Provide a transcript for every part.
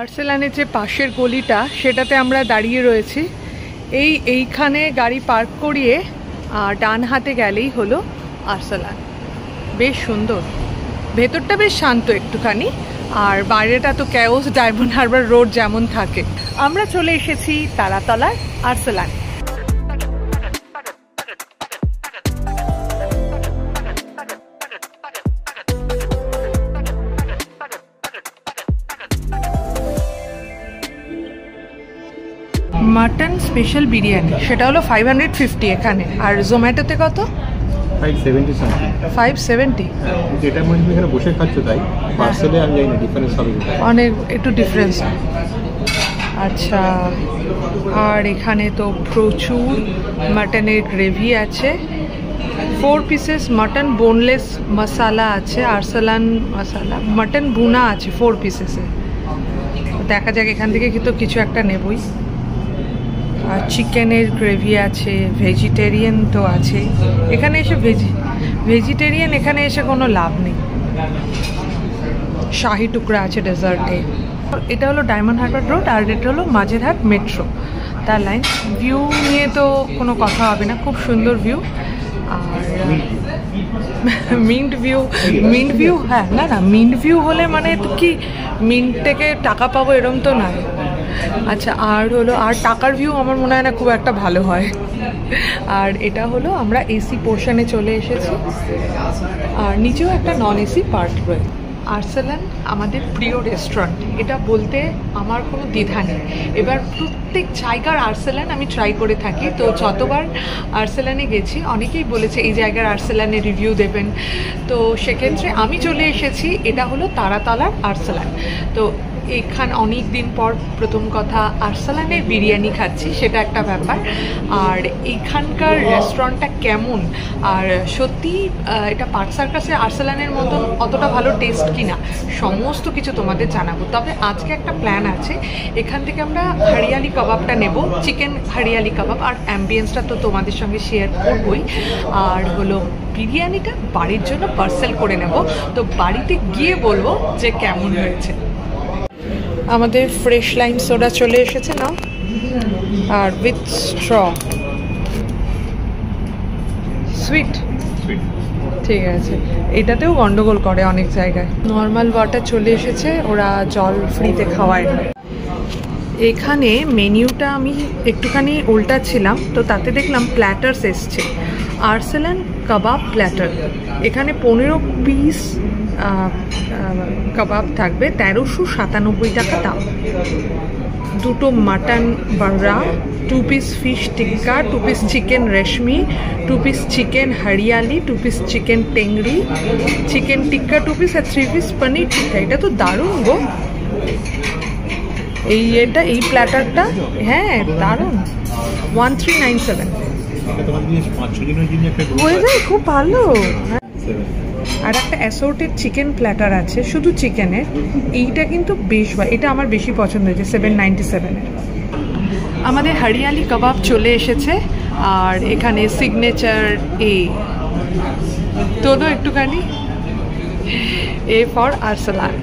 আর্সেলানের যে পাশের গলিটা সেটাতে আমরা দাঁড়িয়ে রয়েছি। এইখানে গাড়ি পার্ক করিয়ে ডান হাতে গেলেই হলো আর্সেলান। বেশ সুন্দর, ভেতরটা বেশ শান্ত একটুখানি, আর বাইরেটা তো ক্যাওস, ডায়মন্ড হারবার রোড যেমন থাকে। আমরা চলে এসেছি তারাতলার আর্সেলান। মাটন স্পেশাল বিরিয়ানি, সেটা হলো 550 এখানে, আর জোম্যাটোতে কত? 570 সামথিং। 570 যেটা মানে তুমি এখানে বসে খাচ্ছ তাই, পার্সেলে আমি জানি না ডিফারেন্স হবে, অনেক একটু ডিফারেন্স। আচ্ছা, আর এখানে তো প্রচুর মাটনের গ্রেভি আছে, 4 পিসেস মাটন বোনলেস মশালা আছে, আর্সেলান মশালা, মাটন ভুনা আছে 4 পিসেসে। দেখা যাক, এখান থেকে কিন্তু কিছু একটা নেবই। আর চিকেনের গ্রেভি আছে, ভেজিটেরিয়ান তো আছে। এখানে এসে ভেজিটেরিয়ান এখানে এসে কোনো লাভ নেই। শাহি টুকরা আছে ডেজার্টে। এটা হলো ডায়মন্ড হারবার রোড, আর এটা হলো মাঝেরহাট মেট্রো, তার লাইন। ভিউ নিয়ে তো কোনো কথা হবে না, খুব সুন্দর ভিউ। আর মিন্ট ভিউ, হ্যাঁ, না মিন্ট ভিউ হলে মানে তো কি মিন্ট থেকে টাকা পাবো এরম তো নয়। আচ্ছা, আর হলো আর টাকার ভিউ আমার মনে হয় না খুব একটা ভালো হয়। আর এটা হলো আমরা এসি পোর্শনে চলে এসেছি, আর নিচেও একটা নন এসি পার্ট রয়েছে। আর্সেলান আমাদের প্রিয় রেস্টুরেন্ট, এটা বলতে আমার কোনো দ্বিধা নেই। এবার প্রত্যেক জায়গার আর্সেলান আমি ট্রাই করে থাকি, তো যতবার আর্সেলানে গেছি অনেকেই বলেছে এই জায়গার আর্সেলানের রিভিউ দেবেন, তো সেক্ষেত্রে আমি চলে এসেছি। এটা হলো তারাতলার আর্সেলান। তো এখানে অনেক দিন পর প্রথম কথা আর্সেলানের বিরিয়ানি খাচ্ছি, সেটা একটা ব্যাপার। আর এখানকার রেস্টুরেন্টটা কেমন, আর সত্যি এটা পার্ক সার্কাসের আর্সেলানের মতন অতটা ভালো টেস্ট কিনা, সমস্ত কিছু তোমাদের জানাবো। তবে আজকে একটা প্ল্যান আছে, এখান থেকে আমরা হরিয়ালি কাবাবটা নেব, চিকেন হরিয়ালি কাবাব, আর অ্যাম্বিয়েন্সটা তো তোমাদের সঙ্গে শেয়ার করবই। আর হলো বিরিয়ানিটা বাড়ির জন্য পার্সেল করে নেব, তো বাড়িতে গিয়ে বলবো যে কেমন হয়েছে। আমাদের ফ্রেশ লাইম সোডা চলে এসেছে না, আর উইথ স্ট্র, সুইট, ঠিক আছে। এটাতেও গন্ডগোল করে অনেক জায়গায়। নর্মাল ওয়াটার চলে এসেছে, ওরা জল ফ্রিতে খাওয়ায় না। এখানে মেনিউটা আমি একটুখানি উল্টাচ্ছিলাম, তো তাতে দেখলাম প্ল্যাটার্স এসছে, আর্সেলান কাবাব প্ল্যাটার। এখানে 15 পিস কাবাব থাকবে, 1397 টাকা দাম। 2 mutton barra, 2 piece fish tikka, 2 piece chicken reshmi, 2 piece chicken hariyali, 2 piece chicken tangri, chicken tikka 2 piece, আর 3 পিস পনির টিক্কা। এটা তো দারুণ গো, এই প্ল্যাটারটা, হ্যাঁ দারুণ। 1397 হয়ে যায়, খুব ভালো। আর একটা অ্যাসর্টেড চিকেন প্ল্যাটার আছে শুধু চিকেনের, এইটা কিন্তু বেশ, এটা আমার বেশি পছন্দ হয়েছে, 797-এর। আমাদের হরিয়ালি কাবাব চলে এসেছে, আর এখানে সিগনেচার তোলো একটুখানি, এ ফর আর্সেলান।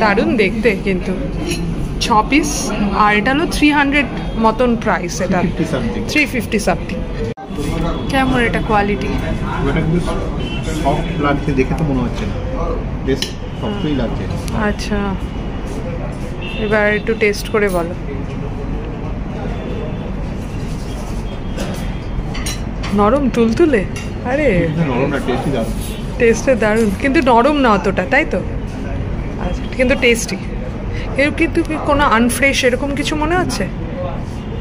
দারুণ দেখতে কিন্তু, 6 পিস, আর এটা হলো 300 মতন প্রাইস, এটা 350 সামথিং। কেমন এটা কোয়ালিটি? এটা কিন্তু সফট লাগছে, দেখে তো মনে হচ্ছে বেশ সফটই লাগছে। আচ্ছা, এবার একটু টেস্ট করে বলো। নরম তুলতুলে, আরে নরম না, টেস্টি দারুণ, টেস্টে দারুণ, কিন্তু নরম না অতটা, তাই তো? আচ্ছা, কিন্তু টেস্টি। এর কিন্তু কোনো আনফ্রেশ এরকম কিছু মনে হচ্ছে?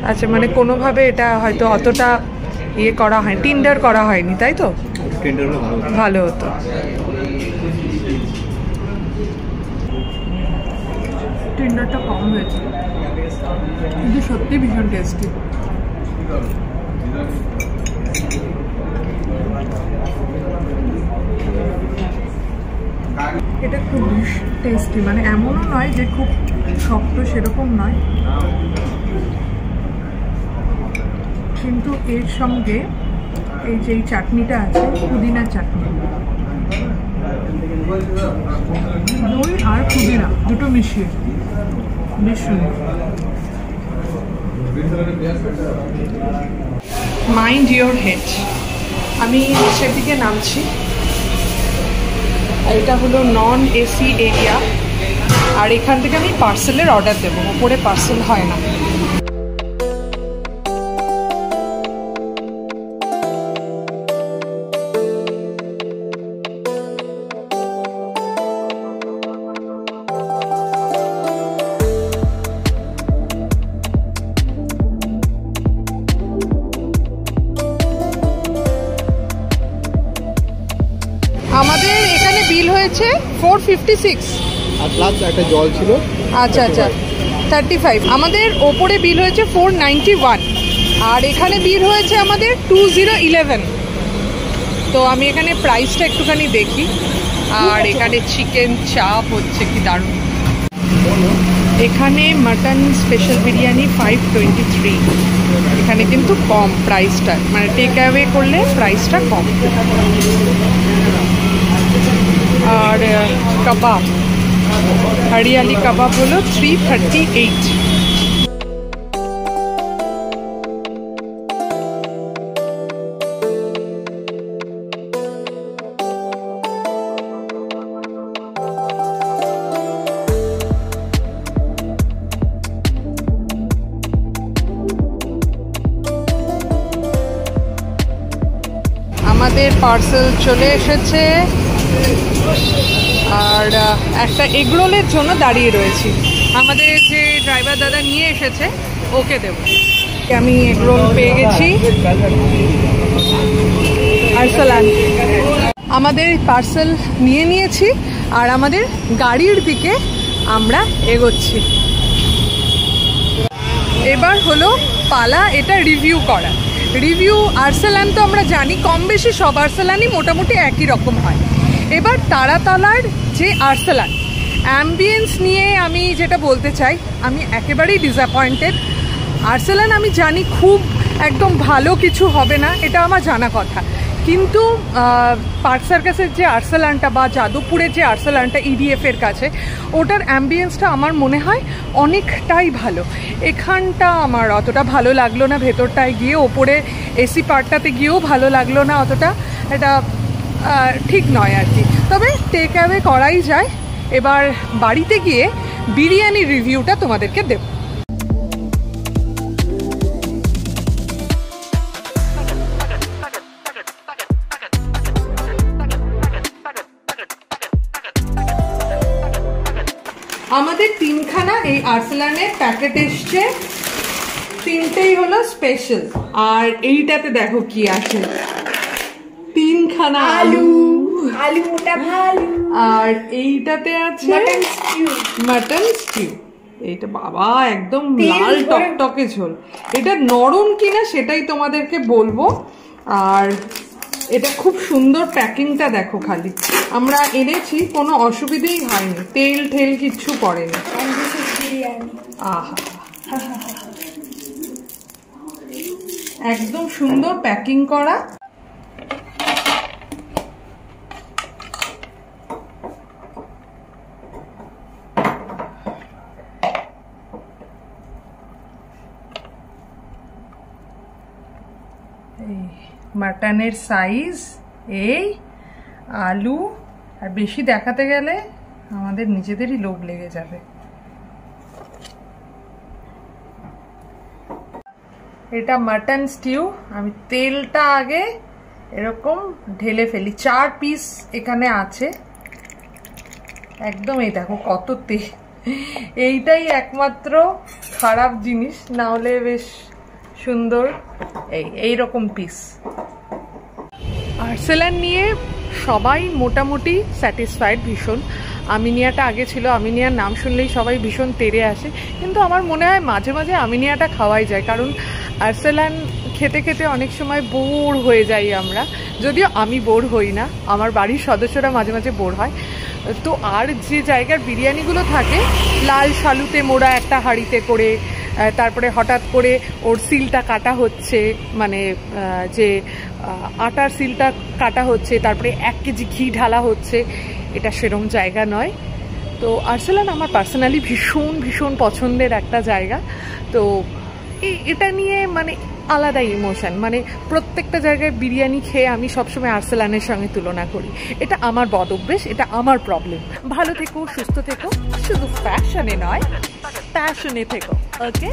আচ্ছা, মানে কোনোভাবে এটা হয়তো অতটা ইয়ে করা হয়, টিন্ডার করা হয়নি, তাই তো? ভালো হতো। টিন্ডারটা কম হয়েছে, কিন্তু সত্যি ভীষণ টেস্টি। এটা খুব টেস্টি, মানে এমনও নয় যে খুব শক্ত, সেরকম নয়, কিন্তু এর সঙ্গে এই যে চাটনিটা আছে, পুদিনা চাটনি, দই আর পুদিনা দুটো মিশিয়ে বেশ সুন্দর। Mind your head. আমি সেদিকে নামছি। এটা হলো নন এসি এরিয়া, আর এখান থেকে আমি পার্সেলের অর্ডার দেবো, ওপরে পার্সেল হয় না। আমাদের এখানে বিল হয়েছে 456 আর প্লাস একটা জল ছিল। আচ্ছা আচ্ছা 35। আমাদের ওপরে বিল হয়েছে 491, আর এখানে বিল হয়েছে আমাদের 2011। তো আমি এখানে প্রাইসটা একটুখানি দেখি। আর এখানে চিকেন চাপ হচ্ছে, কি দারুণ। এখানে মাটন স্পেশাল বিরিয়ানি 523। এখানে কিন্তু কম প্রাইসটা, মানে টেক অ্যাওয়ে করলে প্রাইসটা কম। আর কাবাব, হরিয়ালি কাবাব হলো 338। আমাদের পার্সেল চলে এসেছে, আর একটা এগরোলের জন্য দাঁড়িয়ে রয়েছি। আমাদের যে ড্রাইভার দাদা নিয়ে এসেছে ওকে দেব। আমি এগরোল পেয়ে গেছি। আরসালান আমাদের পার্সেল নিয়ে নিয়েছি, আর আমাদের গাড়ির দিকে আমরা এগোচ্ছি। এবার হলো পালা এটা রিভিউ করা। রিভিউ আরসালান তো আমরা জানি, কম বেশি সব আরসালানই মোটামুটি একই রকম হয়। এবার তারাতলার যে আরসালান অ্যাম্বিয়েন্স নিয়ে আমি যেটা বলতে চাই, আমি একেবারেই ডিসঅ্যাপয়েন্টেড। আরসালান আমি জানি খুব একদম ভালো কিছু হবে না, এটা আমার জানা কথা, কিন্তু পার্ক সার্কাসের যে আরসালানটা বা যাদবপুরের যে আরসালানটা ইডিএফের কাছে, ওটার অ্যাম্বিয়েন্সটা আমার মনে হয় অনেকটাই ভালো। এখানটা আমার অতটা ভালো লাগলো না, ভেতরটায় গিয়ে ওপরে এসি পার্টটাতে গিয়েও ভালো লাগলো না অতটা, এটা ঠিক নয় আর কি। তবে টেক অ্যাওয়ে করাই যায়। এবার বাড়িতে গিয়ে বিরিয়ানির রিভিউটা তোমাদেরকে দেব। আমাদের তিনখানা এই আরসালানের প্যাকেট এসছে, তিনটেই হলো স্পেশাল। আর এইটাতে দেখো কি আছে, তিনখানা আলু, আলুটা ভালো। আর এইটাতে আছে মাটন স্টিউ। এইটা বাবা একদম লাল টকটকে ঝোল। এটা নরম কিনা সেটাই তোমাদেরকে বলবো। আর এটা খুব সুন্দর প্যাকিংটা দেখো, খালি আমরা এনেছি কোনো অসুবিধেই হয়নি, তেল ঠেল কিচ্ছু পড়েনি। আহা একদম সুন্দর প্যাকিং করা। মাটনের সাইজ এই, আলু, আর বেশি দেখাতে গেলে আমাদের নিজেদেরই লোভ লেগে যাবে। এটা মাটন স্টিউ। আমি তেলটা আগে এরকম ঢেলে ফেলি, 4 পিস এখানে আছে একদম। এই দেখো কত তেল, এইটাই একমাত্র খারাপ জিনিস, না হলে বেশ সুন্দর এইরকম পিস। আরসালান নিয়ে সবাই মোটামুটি স্যাটিসফাইড ভীষণ। আমিনিয়াটা আগে ছিল, আমিনিয়ার নাম শুনলেই সবাই ভীষণ তেড়ে আসে, কিন্তু আমার মনে হয় মাঝে মাঝে আমিনিয়াটা খাওয়াই যায়, কারণ আরসালান খেতে খেতে অনেক সময় বোর হয়ে যাই আমরা। যদিও আমি বোর হই না, আমার বাড়ির সদস্যরা মাঝে মাঝে বোর হয়। তো আর যে জায়গার বিরিয়ানিগুলো থাকে লাল শালুতে মোড়া একটা হাঁড়িতে করে, তারপরে হঠাৎ করে ওর সিলটা কাটা হচ্ছে, মানে যে আটার সিলটা কাটা হচ্ছে, তারপরে 1 কেজি ঘি ঢালা হচ্ছে, এটা সেরকম জায়গা নয়। তো আর্সেলান আমার পার্সোনালি ভীষণ ভীষণ পছন্দের একটা জায়গা। তো এটা নিয়ে মানে আলাদা ইমোশন, মানে প্রত্যেকটা জায়গায় বিরিয়ানি খেয়ে আমি সবসময় আর্সেলানের সঙ্গে তুলনা করি। এটা আমার বদ অভ্যেস, এটা আমার প্রবলেম। ভালো থেকো, সুস্থ থেকো, শুধু ফ্যাশনে নয় প্যাশনে থেকো, ওকে।